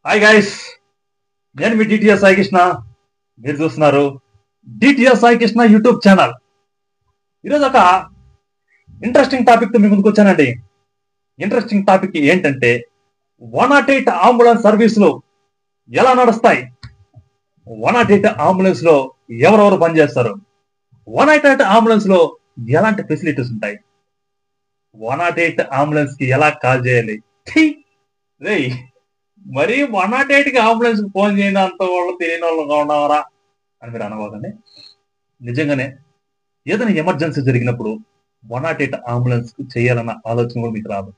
Hi guys, నేను మీ DTS Sai Krishna. మీరు చూస్తున్నారు DTS Sai Krishna YouTube channel. ఈరోజు ఒక ఇంట్రెస్టింగ్ టాపిక్ తో మీ ముందుకు వచ్చానండి. ఇంట్రెస్టింగ్ టాపిక్ ఏంటంటే 108 అంబులెన్స్ సర్వీసులు ఎలా నడుస్తాయి, 108 అంబులెన్స్ లో ఎవరెవరు పనిచేస్తారు, 108 అంబులెన్స్ లో ఎలాంటి ఫెసిలిటీస్ ఉంటాయి, 108 అంబులెన్స్ కి ఎలా కాల్ చేయాలి. ఛీ! రేయ్, మరి 108 కి అంబులెన్స్ ఫోన్ చేయని అంత వాళ్ళు తెలియని వాళ్ళు ఉన్నారా అని మీరు అనబోదండి. నిజంగానే ఏదైనా ఎమర్జెన్సీ జరిగినప్పుడు 108 అంబులెన్స్ కు చేయాలన్న ఆలోచన కూడా మీకు రాదు.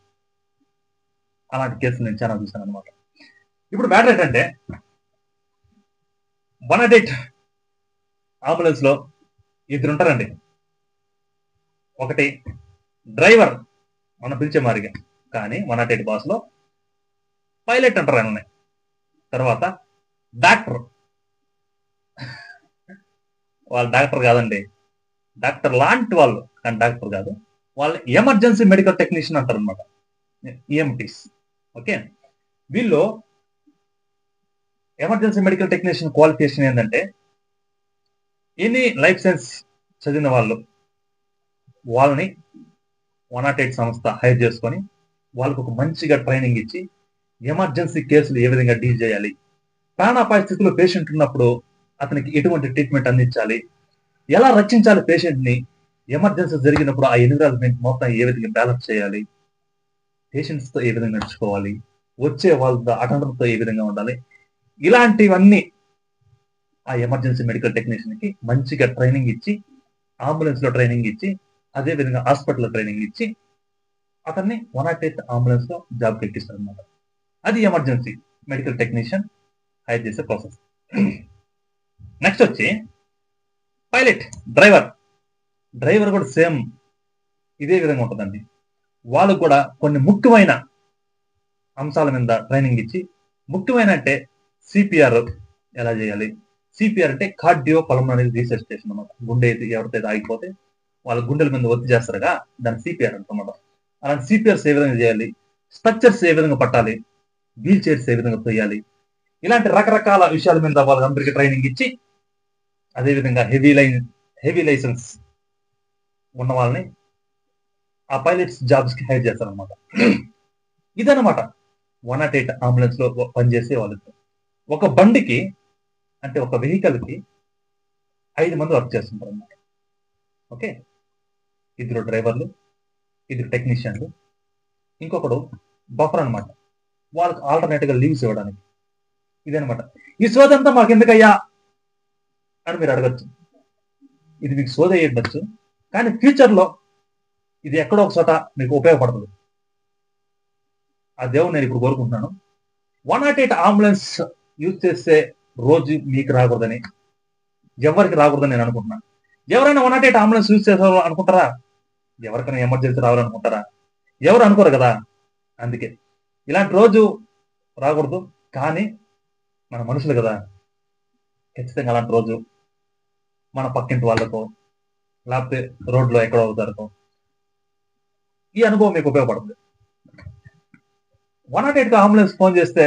అలాంటి కేసులు నేను చాలా చూశాను అనమాట. ఇప్పుడు మ్యాటర్ ఏంటంటే 108 అంబులెన్స్ లో ఇద్దరు ఉంటారండి. ఒకటి డ్రైవర్, మనం పిలిచే మారిగా, కానీ 108 భాషలో పైలట్ అంటారు ఆయన. తర్వాత డాక్టర్, వాళ్ళు డాక్టర్ కాదండి, డాక్టర్ లాంటి వాళ్ళు కానీ డాక్టర్ కాదు, వాళ్ళు ఎమర్జెన్సీ మెడికల్ టెక్నీషియన్ అంటారు అనమాట, ఈఎంటీస్. ఓకే, వీళ్ళు ఎమర్జెన్సీ మెడికల్ టెక్నీషియన్ క్వాలిఫికేషన్ ఏంటంటే ఎనీ లైఫ్ సైన్స్ చదివిన వాళ్ళు, వాళ్ళని 108 సంస్థ హైర్ చేసుకొని వాళ్ళకు ఒక మంచిగా ట్రైనింగ్ ఇచ్చి ఎమర్జెన్సీ కేసులు ఏ విధంగా డీల్ చేయాలి, ప్రాణాపాయ స్థితిలో పేషెంట్ ఉన్నప్పుడు అతనికి ఎటువంటి ట్రీట్మెంట్ అందించాలి, ఎలా రక్షించాలి పేషెంట్ ని, ఎమర్జెన్సీ జరిగినప్పుడు ఆ ఎన్విరాన్మెంట్ మొత్తం ఏ విధంగా బ్యాలెన్స్ చేయాలి, పేషెంట్స్ తో ఏ విధంగా నడుచుకోవాలి, వచ్చే వాళ్ళ అటెండర్ తో ఏ విధంగా ఉండాలి, ఇలాంటివన్నీ ఆ ఎమర్జెన్సీ మెడికల్ టెక్నీషియన్ కి మంచిగా ట్రైనింగ్ ఇచ్చి, అంబులెన్స్ లో ట్రైనింగ్ ఇచ్చి, అదే విధంగా హాస్పిటల్ లో ట్రైనింగ్ ఇచ్చి అతన్ని 108 అంబులెన్స్ లో జాబ్ ఎక్కిస్తారు అనమాట. అది ఎమర్జెన్సీ మెడికల్ టెక్నీషియన్ హైర్ చేసే ప్రాసెస్. నెక్స్ట్ వచ్చి పైలట్, డ్రైవర్. డ్రైవర్ కూడా సేమ్ ఇదే విధంగా ఉంటుందండి. వాళ్ళకు కూడా కొన్ని ముఖ్యమైన అంశాల మీద ట్రైనింగ్ ఇచ్చి, ముఖ్యమైన అంటే సిపిఆర్ ఎలా చేయాలి. సిపిఆర్ అంటే కార్డియో పల్మనరీ రీసెసిటేషన్ అనమాట. గుండె ఎవరికైతే ఆగిపోతే వాళ్ళ గుండెల మీద ఒత్తి చేస్తారుగా, దాని సిపిఆర్ అంటమాట. అలాంటి సిపిఆర్స్ ఏ విధంగా చేయాలి, స్ట్రక్చర్స్ ఏ విధంగా పట్టాలి, వీల్ చైర్స్ ఏ విధంగా తొయ్యాలి, ఇలాంటి రకరకాల విషయాల మీద వాళ్ళందరికీ ట్రైనింగ్ ఇచ్చి, అదేవిధంగా హెవీ లైసెన్స్ ఉన్న వాళ్ళని ఆ పైలట్స్ జాబ్స్ కి హైర్ చేస్తారనమాట. ఇదనమాట 108 అంబులెన్స్ లో పనిచేసే వాళ్ళకి. ఒక బండికి అంటే ఒక వెహికల్ కి 5 మంది వర్క్ చేస్తుంటారు అనమాట. ఓకే, ఇద్దరు డ్రైవర్లు, ఇద్దరు టెక్నీషియన్లు, ఇంకొకడు బఫర్ అనమాట, వాళ్ళకి ఆల్టర్నేట్ గా లీవ్స్ ఇవ్వడానికి. ఇదనమాట. ఈ సోదంతా మాకు ఎందుకయ్యా అని మీరు అడగచ్చు. ఇది మీకు సోద అయ్యొచ్చు, కానీ ఫ్యూచర్ లో ఇది ఎక్కడో ఒక చోట మీకు ఉపయోగపడుతుంది. ఆ దేవుడు నేను ఇప్పుడు కోరుకుంటున్నాను. 108 అంబులెన్స్ యూజ్ చేసే రోజు మీకు రాకూడదని, ఎవరికి రాకూడదని నేను అనుకుంటున్నాను. ఎవరైనా 108 అంబులెన్స్ యూజ్ చేసారు అనుకుంటారా? ఎవరికైనా ఎమర్జెన్సీ రావాలనుకుంటారా? ఎవరు అనుకోరు కదా. అందుకే ఇలాంటి రోజు రాకూడదు. కానీ మన మనుషులు కదా, ఖచ్చితంగా అలాంటి రోజు మన పక్కింటి వాళ్ళకో, లేకపోతే రోడ్లో ఎక్కడో అవుతారో ఈ అనుభవం మీకు ఉపయోగపడుతుంది. 108 అంబులెన్స్ ఫోన్ చేస్తే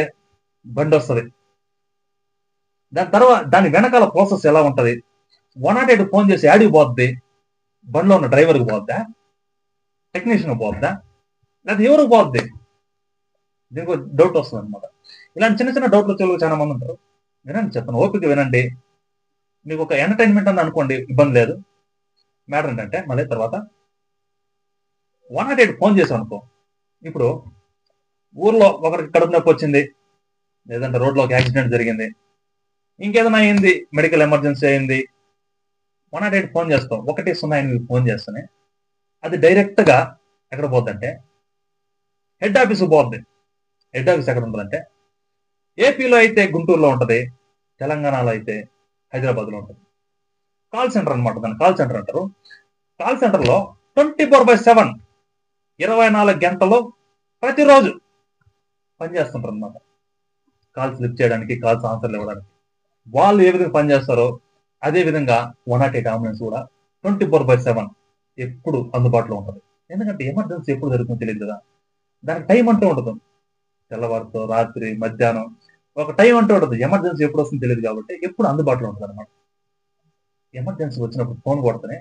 బండి వస్తుంది. దాని తర్వాత దాని వెనకాల ప్రాసెస్ ఎలా ఉంటది, 108 ఫోన్ చేసి యాడికి పోద్ది, బండిలో ఉన్న డ్రైవర్కి పోద్దా, టెక్నీషియన్ పోద్దా, లేదా ఎవరికి పోద్ది, దీనికి డౌట్ వస్తుంది అనమాట. ఇలాంటి చిన్న చిన్న డౌట్లు వచ్చే చాలా మంది ఉంటారు. వినండి, చెప్తాను, ఓపిక వినండి. మీకు ఒక ఎంటర్టైన్మెంట్ అని అనుకోండి, ఇబ్బంది లేదు. మ్యాటర్ ఏంటంటే మళ్ళీ తర్వాత 108 ఫోన్ చేసాం అనుకో, ఇప్పుడు ఊర్లో ఒకరికి కడుపు నొప్పి వచ్చింది, లేదంటే రోడ్లో ఒక యాక్సిడెంట్ జరిగింది, ఇంకేదైనా అయింది, మెడికల్ ఎమర్జెన్సీ అయింది, 108 ఫోన్ చేస్తాం. 108 ఫోన్ చేస్తేనే అది డైరెక్ట్ గా ఎక్కడ పోద్దంటే హెడ్ ఆఫీస్ పోద్ది. హెడ్ ఆఫీస్ ఎక్కడ ఉంటుందంటే ఏపీలో అయితే గుంటూరులో ఉంటది, తెలంగాణలో అయితే హైదరాబాద్ లో ఉంటుంది. కాల్ సెంటర్ అనమాట, దాన్ని కాల్ సెంటర్ అంటారు. కాల్ సెంటర్ లో 24/7 24 గంటలు ప్రతిరోజు పనిచేస్తుంటారు అనమాట. కాల్స్ లిఫ్ట్ చేయడానికి, కాల్స్ ఆన్సర్లు ఇవ్వడానికి. వాళ్ళు ఏ విధంగా పనిచేస్తారో అదే విధంగా 108 అంబులెన్స్ కూడా 24/7 ఎప్పుడు అందుబాటులో ఉంటుంది. ఎందుకంటే ఎమర్జెన్సీ ఎప్పుడు జరుగుతుందో తెలియదు కదా, దానికి టైం అంటూ ఉంటుంది. తెల్లవారుతో రాత్రి, మధ్యాహ్నం, ఒక టైం అంటూ ఉంటుంది, ఎమర్జెన్సీ ఎప్పుడు వస్తుందో తెలియదు కాబట్టి ఎప్పుడు అందుబాటులో ఉంటుంది అనమాట. ఎమర్జెన్సీ వచ్చినప్పుడు ఫోన్ కొడితేనే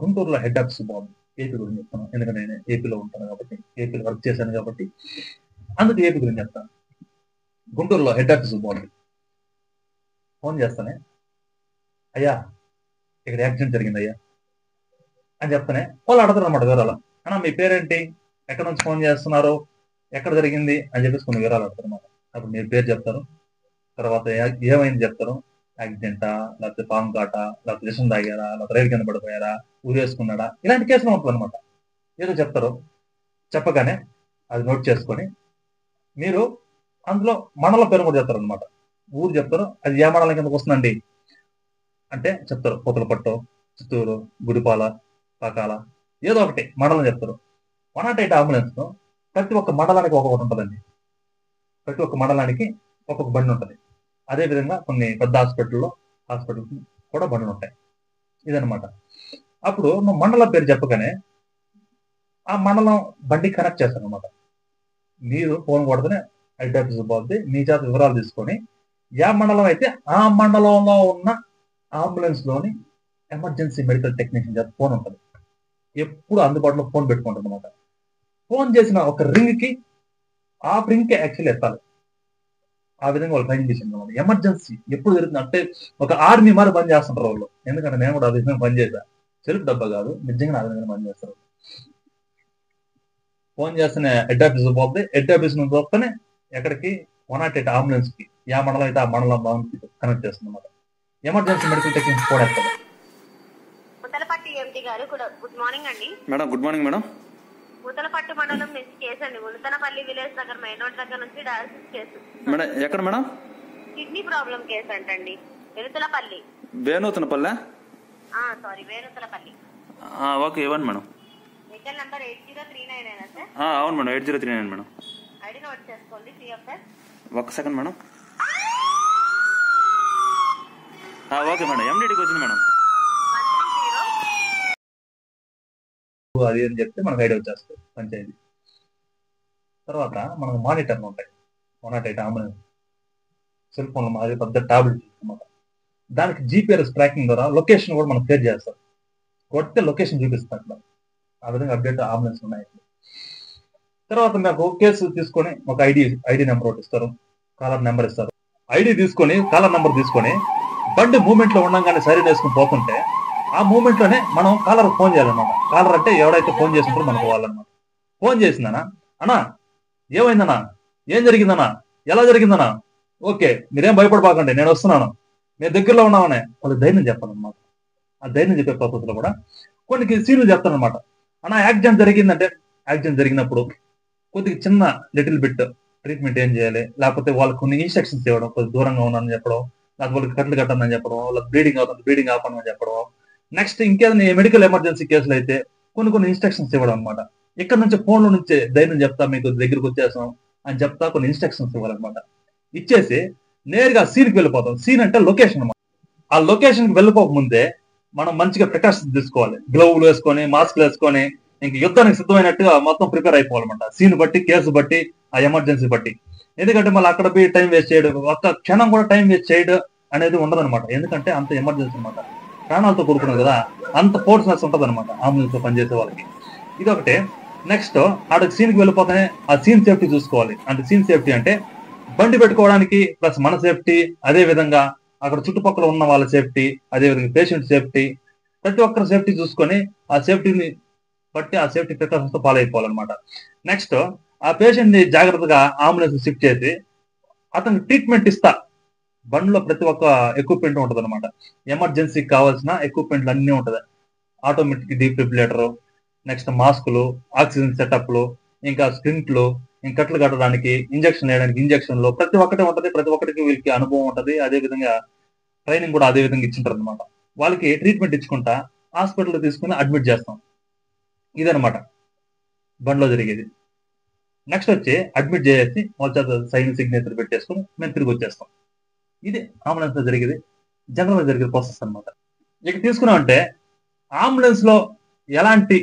గుంటూరులో హెడ్ ఆఫీస్ బాగుంది. ఏపీ గురించి చెప్తాను, ఎందుకంటే నేను ఏపీలో ఉంటాను కాబట్టి, ఏపీలో వర్క్ చేశాను కాబట్టి అందుకు ఏపీ గురించి చెప్తాను. గుంటూరులో హెడ్ ఆఫీస్ బాగుంది. ఫోన్ చేస్తానే, అయ్యా ఇక్కడ యాక్సిడెంట్ జరిగింది అయ్యా అని చెప్తానే వాళ్ళు అడగరు అనమాట వివరాలు. అన్న మీ పేరేంటి, ఎక్కడ నుంచి ఫోన్ చేస్తున్నారు, ఎక్కడ జరిగింది అని చెప్పేసి కొన్ని వివరాలు అడతారు అనమాట. అప్పుడు మీరు పేరు చెప్తారు, తర్వాత ఏమైంది చెప్తారు, యాక్సిడెంటా, లేకపోతే పాము కాటా, లేకపోతే విషం తాగారా, లేకపోతే రైలు కింద పడిపోయారా, ఊరేసుకున్నాడా, ఇలాంటి కేసులు ఉంటుంది అనమాట. ఏదో చెప్తారు. చెప్పగానే అది నోట్ చేసుకొని మీరు అందులో మండల పేరు కూడా చెప్తారు అనమాట. ఊరు చెప్తారు, అది ఏ మండలం కిందకు వస్తుందండి అంటే చెప్తారు, పూతలపట్టు, చిత్తూరు, గుడిపాల, పాకాల, ఏదో ఒకటి మండలం చెప్తారు. 108 అంబులెన్స్ ప్రతి ఒక్క మండలానికి ఒక్కొక్కటి ఉంటుందండి. ప్రతి ఒక్క మండలానికి ఒక్కొక్క బండి ఉంటుంది. అదేవిధంగా కొన్ని పెద్ద హాస్పిటల్ కూడా బండ్లు ఉంటాయి. ఇదనమాట. అప్పుడు నువ్వు మండలం పేరు చెప్పగానే ఆ మండలం బండి కనెక్ట్ చేస్తారు అనమాట. మీరు ఫోన్ కొడితేనే హెడ్ ఆఫీస్ పోద్ది, మీ చేత వివరాలు తీసుకొని ఏ మండలం అయితే ఆ మండలంలో ఉన్న అంబులెన్స్ లోని ఎమర్జెన్సీ మెడికల్ టెక్నీషియన్ చేత ఫోన్ ఉంటుంది. ఎప్పుడు అందుబాటులో ఫోన్ పెట్టుకుంటుంది అనమాట. ఫోన్ చేసిన ఒక రింగ్ కి ఆ రింగ్ కి యాక్చువల్లీ ఎత్తాలి. ఆ విధంగా వాళ్ళు పని చేసింది అనమాట. ఎమర్జెన్సీ ఎప్పుడు జరుగుతుంది అంటే ఒక ఆర్మీ మరి పని చేస్తుంటారు వాళ్ళు. ఎందుకంటే నేను కూడా ఆ విధంగా పని చేశా. సెల్ఫ్ డబ్బా కాదు, నిజంగా ఆ విధంగా పని చేస్తారు. ఫోన్ చేస్తేనే హెడ్ ఆఫీస్ పోతే, హెడ్ ఆఫీస్ నుంచి పోతేనే ఎక్కడికి 108 అంబులెన్స్ కి ఏ మండలం అయితే ఆ మండలం బాగుంది కనెక్ట్ చేస్తుంది అనమాట. ఎమర్జెన్సీ మెడికల్ టెక్నీషియన్ ఫోన్ ఎత్తారు. గుడ్ మార్నింగ్ అండి madam. Good morning madam. Muthalapattu మండలం నుంచి కేసు అండి. ములతనపల్లి విలేజ్ దగ్గర మెయిన్ రోడ్ దగ్గర నుంచి డయాలసిస్ కేసు. మేడం ఎక్కడ మేడం? కిడ్నీ ప్రాబ్లం కేసు అంటండి. వెనుతలపల్లి. వేణుతనపల్లె? సారీ, వేనుతలపల్లి. ఓకే, ఇవ్వండి మేడం. Vehicle number 8039 sir? అవును మేడం, 8039 మేడం. ఐడి నోట్ చేసుకోండి. సిఎఫ్ఎస్. ఒక్క సెకండ్ మేడం. ఓకే మేడం, ఎండిడికి వచ్చింది మేడం. 130. అది అని చెప్తే మనకు ఐడియా వచ్చేస్తుంది పంచాయతీ. తర్వాత మనకు మానిటర్లు ఉంటాయి. 108 అంబులెన్స్ సెల్ ఫోన్ అది పెద్ద టాబ్లెట్ అనమాట. దానికి జీపీఎస్ ట్రాకింగ్ ద్వారా లొకేషన్ కూడా మనం షేర్ చేస్తాం. కొడితే లొకేషన్ చూపిస్తాం. ఆ విధంగా అప్డేట్ అంబులెన్స్ ఉన్నాయి. తర్వాత నాకు కేసు తీసుకొని ఒక ఐడి నెంబర్ ఒకటి ఇస్తారు, కాలర్ నెంబర్ ఇస్తారు. ఐడి తీసుకొని కాలర్ నెంబర్ తీసుకొని బండి మూమెంట్ లో ఉండగానే సైరన్ వేసుకుని పోతుంటే ఆ మూమెంట్ లోనే మనం కాలర్ ఫోన్ చేయాలన్నమాట. కాలర్ అంటే ఎవడైతే ఫోన్ చేస్తుంటారో మనకు వాళ్ళనమాట. ఫోన్ చేసిందనా, అన్నా ఏమైందన్నా, ఏం జరిగిందన్నా, ఎలా జరిగిందన్నా, ఓకే మీరేం భయపడబాకండి, నేను వస్తున్నాను, నేను దగ్గరలో ఉన్నామనే వాళ్ళు ధైర్యం చెప్పాలన్నమాట. ఆ ధైర్యం చెప్పే పద్ధతిలో కూడా కొన్ని సీన్లు చెప్తానమాట. అన్నా యాక్సిడెంట్ జరిగిందంటే, యాక్సిడెంట్ జరిగినప్పుడు కొద్దిగా చిన్న లిటిల్ బిట్ ట్రీట్మెంట్ ఏం చేయాలి, లేకపోతే వాళ్ళకి కొన్ని ఇన్స్ట్రక్షన్స్ ఇవ్వడం, కొద్దిగా దూరంగా ఉన్నానని చెప్పడం, లేకపోతే వాళ్ళకి కట్లు కట్టనని చెప్పడం, వాళ్ళకి బ్లీడింగ్ అవుతుంది బ్లీడింగ్ ఆపనని చెప్పడం. నెక్స్ట్ ఇంకేదైనా మెడికల్ ఎమర్జెన్సీ కేసులు అయితే కొన్ని ఇన్స్ట్రక్షన్స్ ఇవ్వడం అనమాట. ఇక్కడ నుంచి ఫోన్ల నుంచే ధైర్యం చెప్తా, మీకు దగ్గరికి వచ్చేసాం అని చెప్తా కొన్ని ఇన్స్ట్రక్షన్స్ ఇవ్వాలన్నమాట. ఇచ్చేసి నేరుగా సీన్కి వెళ్ళిపోతాం. సీన్ అంటే లొకేషన్ అనమాట. ఆ లొకేషన్ కి వెళ్ళిపోక ముందే మనం మంచిగా ప్రికాషన్స్ తీసుకోవాలి. గ్లౌలు వేసుకొని, మాస్క్లు వేసుకొని, ఇంక యుద్ధానికి సిద్ధమైనట్టుగా మొత్తం ప్రిపేర్ అయిపోవాలన్నమాట. సీన్ బట్టి, కేసు బట్టి, ఆ ఎమర్జెన్సీ బట్టి. ఎందుకంటే మళ్ళీ అక్కడ పోయి టైం వేస్ట్ చేయడం, ఒక్క క్షణం కూడా టైం వేస్ట్ చేయడం అనేది ఉండదన్నమాట. ఎందుకంటే అంత ఎమర్జెన్సీ అనమాట, ప్రాణాలతో కూడుకున్నది కదా, అంత ఫోర్స్నెస్ ఉంటుంది అనమాట అంబులెన్స్ లో పనిచేసే వాళ్ళకి. ఇది ఒకటే. నెక్స్ట్ ఆడకి సీన్కి వెళ్ళిపోతానే ఆ సీన్ సేఫ్టీ చూసుకోవాలి. అంటే సీన్ సేఫ్టీ అంటే బండి పెట్టుకోవడానికి ప్లస్ మన సేఫ్టీ, అదే విధంగా అక్కడ చుట్టుపక్కల ఉన్న వాళ్ళ సేఫ్టీ, అదే విధంగా పేషెంట్ సేఫ్టీ, ప్రతి ఒక్కరి సేఫ్టీ చూసుకొని ఆ సేఫ్టీని బట్టి ఆ సేఫ్టీ ప్రికాషన్స్ తో ఫాలో అయిపోవాలన్నమాట. నెక్స్ట్ ఆ పేషెంట్ ని జాగ్రత్తగా అంబులెన్స్ షిఫ్ట్ చేసి అతనికి ట్రీట్మెంట్ ఇస్తా. బండిలో ప్రతి ఒక్క ఎక్విప్మెంట్ ఉంటుంది అనమాట. ఎమర్జెన్సీకి కావాల్సిన ఎక్విప్మెంట్లు అన్నీ ఉంటుంది. ఆటోమేటిక్ డీఫిబ్రిలేటర్, నెక్స్ట్ మాస్కులు, ఆక్సిజన్ సెటప్లు, ఇంకా స్ప్రింట్లు, ఇంకా కట్లు కట్టడానికి, ఇంజక్షన్ వేయడానికి ఇంజక్షన్లు, ప్రతి ఒక్కటి ఉంటుంది. ప్రతి ఒక్కటికి వీళ్ళకి అనుభవం ఉంటుంది. అదే విధంగా ట్రైనింగ్ కూడా అదే విధంగా ఇచ్చింటారు అనమాట. వాళ్ళకి ట్రీట్మెంట్ ఇచ్చుకుంటా హాస్పిటల్ తీసుకుని అడ్మిట్ చేస్తాం. ఇదనమాట బండిలో జరిగేది. నెక్స్ట్ వచ్చి అడ్మిట్ చేసి వాళ్ళ చేత సైన్ సిగ్నేచర్ పెట్టేసుకుని మేము తిరిగి వచ్చేస్తాం. ఇది అంబులెన్స్ లో జరిగేది, జనరల్ గా జరిగే ప్రాసెస్ అనమాట. ఇక తీసుకున్నామంటే అంబులెన్స్ లో ఎలాంటి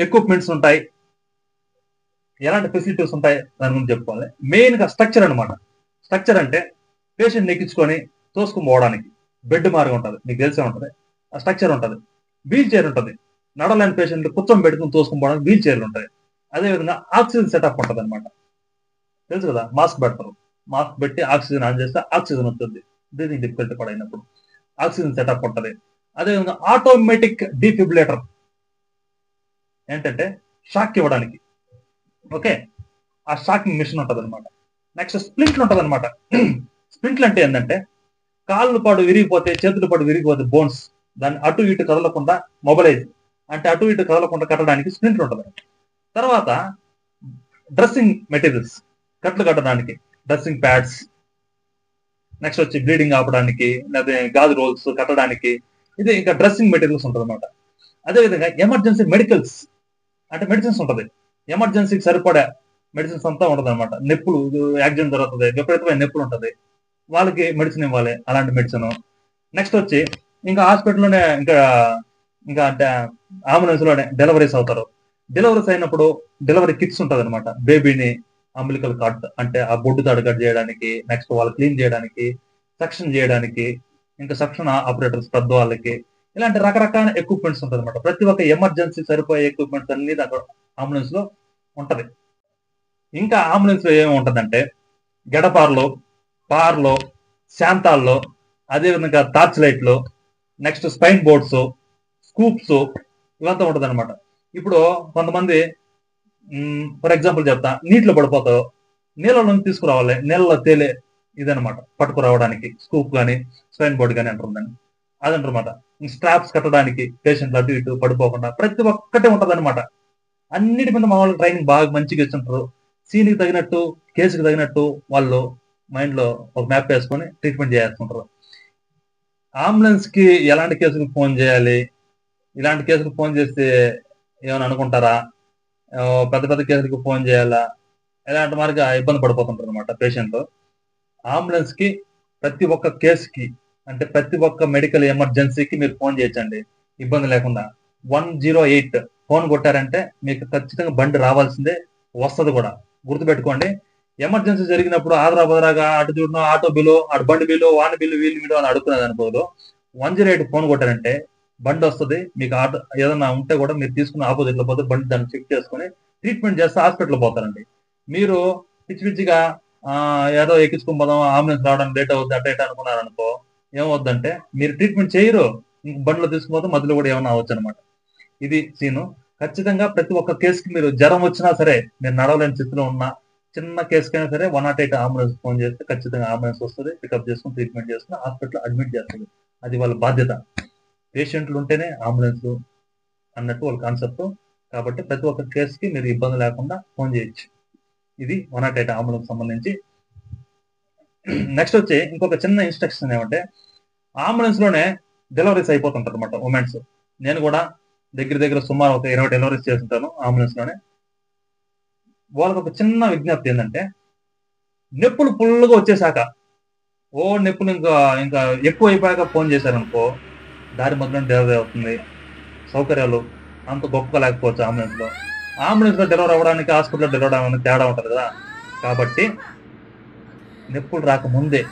ఎక్విప్మెంట్స్ ఉంటాయి, ఎలాంటి ఫెసిలిటీస్ ఉంటాయి దాని గురించి చెప్పుకోవాలి. మెయిన్ గా స్ట్రక్చర్ అనమాట. స్ట్రక్చర్ అంటే పేషెంట్ ఎక్కించుకొని తోసుకుని పోవడానికి బెడ్ మార్గం ఉంటుంది, మీకు తెలిసే ఉంటుంది. ఆ స్ట్రక్చర్ ఉంటుంది. వీల్ చైర్ ఉంటుంది, నడలేని పేషెంట్లు కూర్చొని పెట్టుకుని తోసుకుని పోవడానికి వీల్ చైర్లు ఉంటాయి. అదేవిధంగా ఆక్సిజన్ సెటప్ ఉంటుంది అనమాట. తెలుసు కదా, మాస్క్ పెడతారు, మాస్క్ పెట్టి ఆక్సిజన్ ఆన్ చేస్తే ఆక్సిజన్ వస్తుంది బ్రీతింగ్ డిఫికల్టీ పడినప్పుడు. ఆక్సిజన్ సెటప్ ఉంటుంది. అదేవిధంగా ఆటోమేటిక్ డిఫిబ్రిలేటర్ ఏంటంటే షాక్ ఇవ్వడానికి. ఓకే, ఆ షాకింగ్ మిషన్ ఉంటుంది అనమాట. నెక్స్ట్ స్ప్లింట్లు ఉంటుంది అనమాట. స్ప్లింట్లు అంటే ఏంటంటే కాళ్ళు పాడు విరిగిపోతే, చేతులు పాడు విరిగిపోతే బోన్స్, దాన్ని అటు ఇటు కదలకుండా మొబైలైజ్ అంటే అటు ఇటు కదలకుండా కట్టడానికి స్ప్లింట్లు ఉంటుంది. తర్వాత డ్రెస్సింగ్ మెటీరియల్స్, కట్లు కట్టడానికి డ్రెస్సింగ్ ప్యాడ్స్, నెక్స్ట్ వచ్చి బ్లీడింగ్ ఆపడానికి, లేదా గాజు రోల్స్ కట్టడానికి, ఇది ఇంకా డ్రెస్సింగ్ మెటీరియల్స్ ఉంటుంది అనమాట. అదేవిధంగా ఎమర్జెన్సీ మెడికల్స్ అంటే మెడిసిన్స్ ఉంటుంది. ఎమర్జెన్సీకి సరిపడా మెడిసిన్స్ అంతా ఉంటుంది అనమాట. నొప్పులు, యాక్సిడెంట్ జరుగుతుంది, విపరీతమైన నొప్పులు ఉంటుంది, వాళ్ళకి మెడిసిన్ ఇవ్వాలి, అలాంటి మెడిసిన్. నెక్స్ట్ వచ్చి ఇంకా హాస్పిటల్లోనే ఇంకా ఇంకా అంబులెన్స్ లోనే డెలివరీస్ అవుతారు. డెలివరీస్ అయినప్పుడు డెలివరీ కిట్స్ ఉంటుంది అనమాట. బేబీని అంబిలికల్ కట్ అంటే ఆ బొడ్డు తాడు కట్ చేయడానికి, నెక్స్ట్ వాళ్ళు క్లీన్ చేయడానికి, సక్షన్ చేయడానికి, ఇంకా సక్షన్ ఆపరేటర్స్ పెద్ద వాళ్ళకి, ఇలాంటి రకరకాల ఎక్విప్మెంట్స్ ఉంటుంది అనమాట. ప్రతి ఒక్క ఎమర్జెన్సీ సరిపోయే ఎక్విప్మెంట్స్ అన్ని అక్కడ అంబులెన్స్ లో ఉంటది. ఇంకా అంబులెన్స్ లో ఏమి ఉంటదంటే గడపార్లో, పార్లో, శాంతాల్లో, అదేవిధంగా టార్చ్ లైట్లు, నెక్స్ట్ స్పైన్ బోర్డ్స్, స్కూప్స్, ఇవంతా ఉంటుంది అనమాట. ఇప్పుడు కొంతమంది ఫర్ ఎగ్జాంపుల్ చెప్తా, నీటిలో పడిపోతావు, నీళ్ళలో తీసుకురావాలి, నీళ్ళలో తేలే ఇదనమాట పట్టుకురావడానికి స్కూప్ కానీ స్పైన్ బోర్డ్ కానీ అంటుందని అదంటారన్నమాట. స్ట్రాప్స్ కట్టడానికి పేషెంట్లు అటు ఇటు పడిపోకుండా ప్రతి ఒక్కటే ఉంటది అనమాట. అన్నిటి మీద మా వాళ్ళు ట్రైనింగ్ బాగా మంచిగా ఇస్తుంటారు. సీన్కి తగినట్టు, కేసుకి తగినట్టు వాళ్ళు మైండ్ లో ఒక మ్యాప్ వేసుకొని ట్రీట్మెంట్ చేస్తుంటారు. అంబులెన్స్ కి ఎలాంటి కేసులకు ఫోన్ చేయాలి, ఇలాంటి కేసులకు ఫోన్ చేస్తే ఏమైనా అనుకుంటారా, పెద్ద పెద్ద కేసులకు ఫోన్ చేయాలా, ఇలాంటి మార్గా ఇబ్బంది పడిపోతుంటారు అనమాట పేషెంట్. అంబులెన్స్ కి ప్రతి ఒక్క కేసుకి అంటే ప్రతి ఒక్క మెడికల్ ఎమర్జెన్సీకి మీరు ఫోన్ చేయొచ్చండి ఇబ్బంది లేకుండా. 108 ఫోన్ కొట్టారంటే మీకు ఖచ్చితంగా బండి రావాల్సిందే, వస్తుంది కూడా. గుర్తుపెట్టుకోండి, ఎమర్జెన్సీ జరిగినప్పుడు ఆదరా బదరాగా అటు చూడడం, ఆటో బిల్లు, అటు బండి బిల్లు, వాని బిల్లు, వీళ్ళు బిల్లు అని అడుక్కునేది అనుకోదు. 108 ఫోన్ కొట్టారంటే బండి వస్తుంది. మీకు ఆటో ఏదైనా ఉంటే కూడా మీరు తీసుకుని ఆపోజిట్ లో పోతే బండి దాన్ని చెక్ చేసుకుని ట్రీట్మెంట్ చేస్తే హాస్పిటల్ పోతారండి. మీరు పిచ్చి పిచ్చిగా ఏదో ఎక్కించుకుని పోదాం, అంబులెన్స్ రావడానికి లేట్ అవుద్ది అట్ట అనుకున్నారు అనుకో, ఏమవుద్దంటే మీరు ట్రీట్మెంట్ చేయరు, ఇంక బండిలో తీసుకుపోతే మధ్యలో కూడా ఏమైనా అవ్వచ్చు అనమాట. ఇది సీను. ఖచ్చితంగా ప్రతి ఒక్క కేసుకి మీరు జ్వరం వచ్చినా సరే, మీరు నడవలేని స్థితిలో ఉన్నా, చిన్న కేసుకైనా సరే 108 అంబులెన్స్ ఫోన్ చేస్తే ఖచ్చితంగా అంబులెన్స్ వస్తుంది, పికప్ చేసుకుని ట్రీట్మెంట్ చేసుకుని హాస్పిటల్ అడ్మిట్ చేస్తుంది. అది వాళ్ళ బాధ్యత. పేషెంట్లు ఉంటేనే అంబులెన్స్ అన్నట్టు వాళ్ళ కాన్సెప్ట్. కాబట్టి ప్రతి ఒక్క కేసుకి మీరు ఇబ్బంది లేకుండా ఫోన్ చేయొచ్చు. ఇది 108 అంబులెన్స్ సంబంధించి. నెక్స్ట్ వచ్చి ఇంకొక చిన్న ఇన్స్ట్రక్షన్ ఏమంటే, అంబులెన్స్ లోనే డెలివరీస్ అయిపోతుంటారు అనమాట ఉమెన్స్. నేను కూడా దగ్గర దగ్గర సుమారు ఒక 20 డెలివరీస్ చేస్తుంటాను అంబులెన్స్ లోనే. వాళ్ళకి ఒక చిన్న విజ్ఞప్తి ఏంటంటే, నొప్పులు ఫుల్గా వచ్చేసాక, నొప్పులు ఇంకా ఇంకా ఎక్కువ అయిపోయాక ఫోన్ చేశారనుకో, దారి మధ్యలో డెలివరీ అవుతుంది. సౌకర్యాలు అంత గొప్పగా లేకపోవచ్చు అంబులెన్స్ లో. అంబులెన్స్ లో డెలివరీ అవ్వడానికి, హాస్పిటల్లో డెలివరీ అవ్వడానికి తేడా ఉంటుంది కదా. కాబట్టి నొప్పులు రాకముందే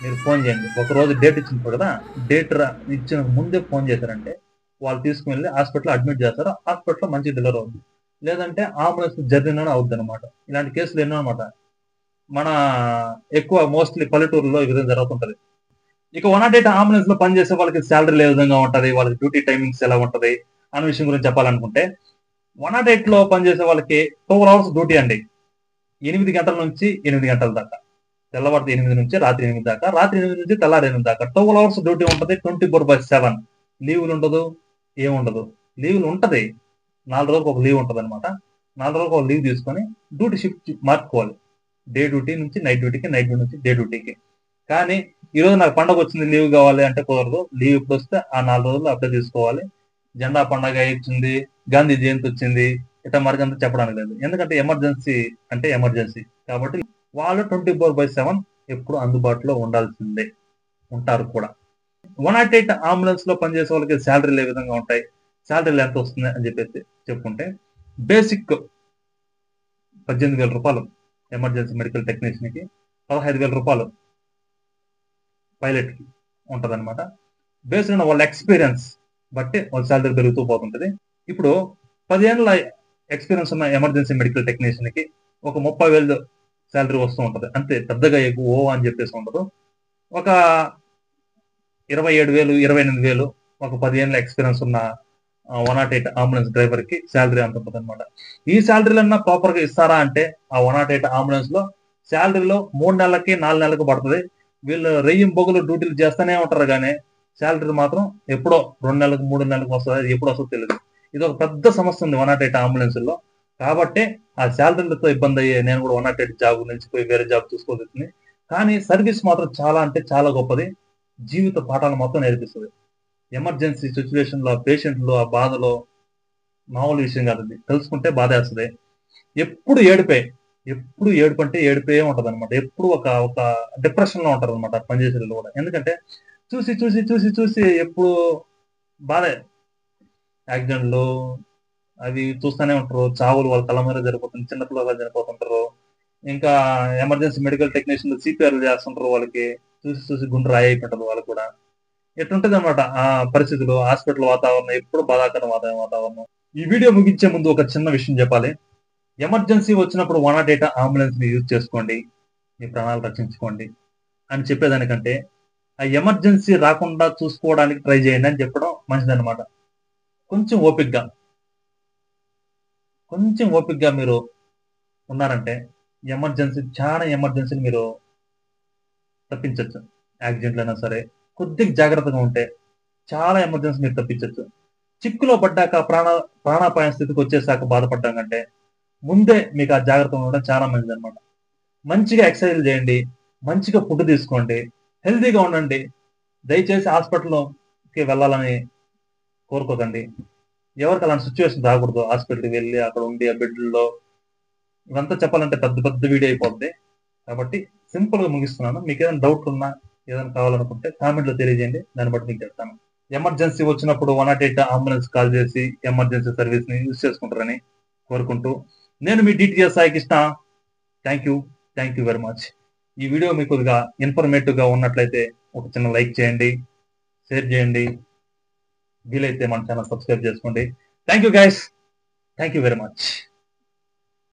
మీరు ఫోన్ చేయండి. ఒకరోజు డేట్ ఇచ్చినప్పుడు కదా, డేట్ ఇచ్చిన ముందే ఫోన్ చేశారంటే వాళ్ళు తీసుకువెళ్ళి హాస్పిటల్ అడ్మిట్ చేస్తారు. హాస్పిటల్లో మంచి డెలివరీ అవుతుంది. లేదంటే అంబులెన్స్ జర్నీలోనే అవుద్ది అనమాట. ఇలాంటి కేసులు ఎన్నో అనమాట. మన ఎక్కువ మోస్ట్లీ పల్లెటూరులో ఈ విధంగా జరుగుతుంటది. ఇక 108 అంబులెన్స్ లో పనిచేసే వాళ్ళకి శాలరీలు ఏ విధంగా ఉంటది, వాళ్ళకి డ్యూటీ టైమింగ్స్ ఎలా ఉంటది అనే విషయం గురించి చెప్పాలనుకుంటే, 108 లో పనిచేసే వాళ్ళకి 12 hours డ్యూటీ అండి. 8 గంటల నుంచి 8 గంటల దాకా, తెల్లవారి 8 నుంచి రాత్రి 8 దాకా, రాత్రి 8 నుంచి తెల్లారి 8 దాకా 12 hours డ్యూటీ ఉంటుంది. 24/7 లీవులు ఉండదు, ఏముండదు. లీవులు ఉంటది, 4 రోజులకు ఒక లీవ్ ఉంటుంది అనమాట. 4 రోజులకు ఒక లీవ్ తీసుకొని డ్యూటీ షిఫ్ట్ మార్చుకోవాలి. డే డ్యూటీ నుంచి నైట్ డ్యూటీకి, నైట్ డ్యూటీ నుంచి డే డ్యూటీకి. కానీ ఈ రోజు నాకు పండగ వచ్చింది లీవ్ కావాలి అంటే కుదరదు. లీవ్ ఇప్పుడు వస్తే ఆ 4 రోజులు అప్లై తీసుకోవాలి. జెండా పండగ వచ్చింది, గాంధీ జయంతి వచ్చింది, ఇట్లా మరికంతా చెప్పడానికి లేదు. ఎందుకంటే ఎమర్జెన్సీ అంటే ఎమర్జెన్సీ. కాబట్టి వాళ్ళు 24/7 ఎప్పుడు అందుబాటులో ఉండాల్సిందే, ఉంటారు కూడా. 108 అంబులెన్స్ లో పనిచేసే వాళ్ళకి శాలరీలు ఏ విధంగా ఉంటాయి, శాలరీలు ఎంత వస్తుంది అని చెప్పేసి చెప్పుకుంటే, బేసిక్ 18,000 రూపాయలు ఎమర్జెన్సీ మెడికల్ టెక్నీషియన్ కి, 15,000 రూపాయలు పైలట్కి ఉంటుంది అనమాట. బేస్డ్ ఆన్ వాళ్ళ ఎక్స్పీరియన్స్ బట్టి వాళ్ళ శాలరీ పెరుగుతూ పోతుంటది. ఇప్పుడు 10 ఏళ్ళ ఎక్స్పీరియన్స్ ఉన్న ఎమర్జెన్సీ మెడికల్ టెక్నీషియన్కి ఒక 30,000 శాలరీ వస్తూ ఉంటది. అంతే, పెద్దగా ఎక్కువ అని చెప్పేసి ఉండదు. ఒక 27,000 28,000 ఒక 10 ఏళ్ళ ఎక్స్పీరియన్స్ ఉన్న 108 అంబులెన్స్ డ్రైవర్ కి శాలరీ అంత ఉంటుంది అనమాట. ఈ శాలరీలన్నా ప్రాపర్ గా ఇస్తారా అంటే ఆ 108 అంబులెన్స్ లో శాలరీలో 3 నెలలకి 4 నెలలకు పడుతుంది. వీళ్ళు రెయ్యం బొగులు డ్యూటీలు చేస్తూనే ఉంటారు, కానీ శాలరీ మాత్రం ఎప్పుడో 2 నెలలకు 3 నెలలకు వస్తుంది, ఎప్పుడు వస్తుందో తెలియదు. ఇది ఒక పెద్ద సమస్య ఉంది 108 అంబులెన్స్ లో. కాబట్టి ఆ శాలరీలతో ఇబ్బంది అయ్యే నేను కూడా 108 జాబ్ నిలిచిపోయి వేరే జాబ్ చూసుకోవచ్చు. కానీ సర్వీస్ మాత్రం చాలా అంటే చాలా గొప్పది. జీవిత పాఠాలు మొత్తం నేర్పిస్తుంది. ఎమర్జెన్సీ సిచ్యువేషన్ లో పేషెంట్లు ఆ బాధలో మామూలు విషయం కాదు, తెలుసుకుంటే బాధేస్తుంది. ఎప్పుడు ఏడుపే, ఎప్పుడు ఏడుపు అంటే ఏడుపే ఉంటది అనమాట. ఎప్పుడు ఒక ఒక డిప్రెషన్ లో ఉంటారు అనమాట పనిచేసే వాళ్ళు కూడా. ఎందుకంటే చూసి చూసి చూసి చూసి ఎప్పుడు బాధే. యాక్సిడెంట్లు అవి చూస్తూనే ఉంటారు, చావులు వాళ్ళ తల మీద జరిగిపోతుంది, చిన్నపిల్లలు చనిపోతుంటారు. ఇంకా ఎమర్జెన్సీ మెడికల్ టెక్నీషియన్లు సిపిఆర్లు చేస్తుంటారు, వాళ్ళకి చూసి చూసి గుండె రాయి అయిపోతుంది వాళ్ళకి కూడా. ఎట్లుంటది అనమాట ఆ పరిస్థితులు. హాస్పిటల్ వాతావరణం ఎప్పుడు బాధాకర వాతావరణం. ఈ వీడియో ముగించే ముందు ఒక చిన్న విషయం చెప్పాలి. ఎమర్జెన్సీ వచ్చినప్పుడు 108 అంబులెన్స్ ని యూజ్ చేసుకోండి, మీ ప్రాణాలు రక్షించుకోండి అని చెప్పేదానికంటే ఆ ఎమర్జెన్సీ రాకుండా చూసుకోవడానికి ట్రై చేయండి అని చెప్పడం మంచిదన్నమాట. కొంచెం ఓపిక్గా మీరు ఉన్నారంటే చాలా ఎమర్జెన్సీని మీరు తప్పించవచ్చు. యాక్సిడెంట్లు అయినా సరే కొద్దిగా జాగ్రత్తగా ఉంటే చాలా ఎమర్జెన్సీ మీరు తప్పించవచ్చు. చిక్కులో పడ్డాక ప్రాణాపాయ స్థితికి వచ్చేసాక బాధపడ్డాం కంటే ముందే మీకు ఆ జాగ్రత్త ఉండడం చాలా మంచిది అనమాట. మంచిగా ఎక్సర్సైజ్ చేయండి, మంచిగా ఫుడ్ తీసుకోండి, హెల్తీగా ఉండండి. దయచేసి హాస్పిటల్కి వెళ్ళాలని కోరుకోకండి. ఎవరికి అలాంటి సిచ్యువేషన్ రాకూడదు. హాస్పిటల్కి వెళ్ళి అక్కడ ఉండి ఆ బెడ్లో ఇవంతా చెప్పాలంటే పెద్ద పెద్ద వీడియో అయిపోద్ది. కాబట్టి సింపుల్ గా ముగిస్తున్నాను. మీకు ఏదైనా డౌట్ ఉన్నా ఏదైనా కావాలనుకుంటే కామెంట్ లో తెలియజేయండి, దాన్ని బట్టి మీకు చెప్తాను. ఎమర్జెన్సీ వచ్చినప్పుడు 108 అంబులెన్స్ కాల్ చేసి ఎమర్జెన్సీ సర్వీస్ ని యూజ్ చేసుకుంటారని కోరుకుంటూ నేను మీ DTS Sai Krishna. Thank you very much. ఈ వీడియో మీకు కొద్దిగా ఇన్ఫర్మేటివ్ గా ఉన్నట్లయితే ఒక చిన్న లైక్ చేయండి, షేర్ చేయండి, వీలైతే మన ఛానల్ సబ్స్క్రైబ్ చేసుకోండి. Thank you guys, thank you very much.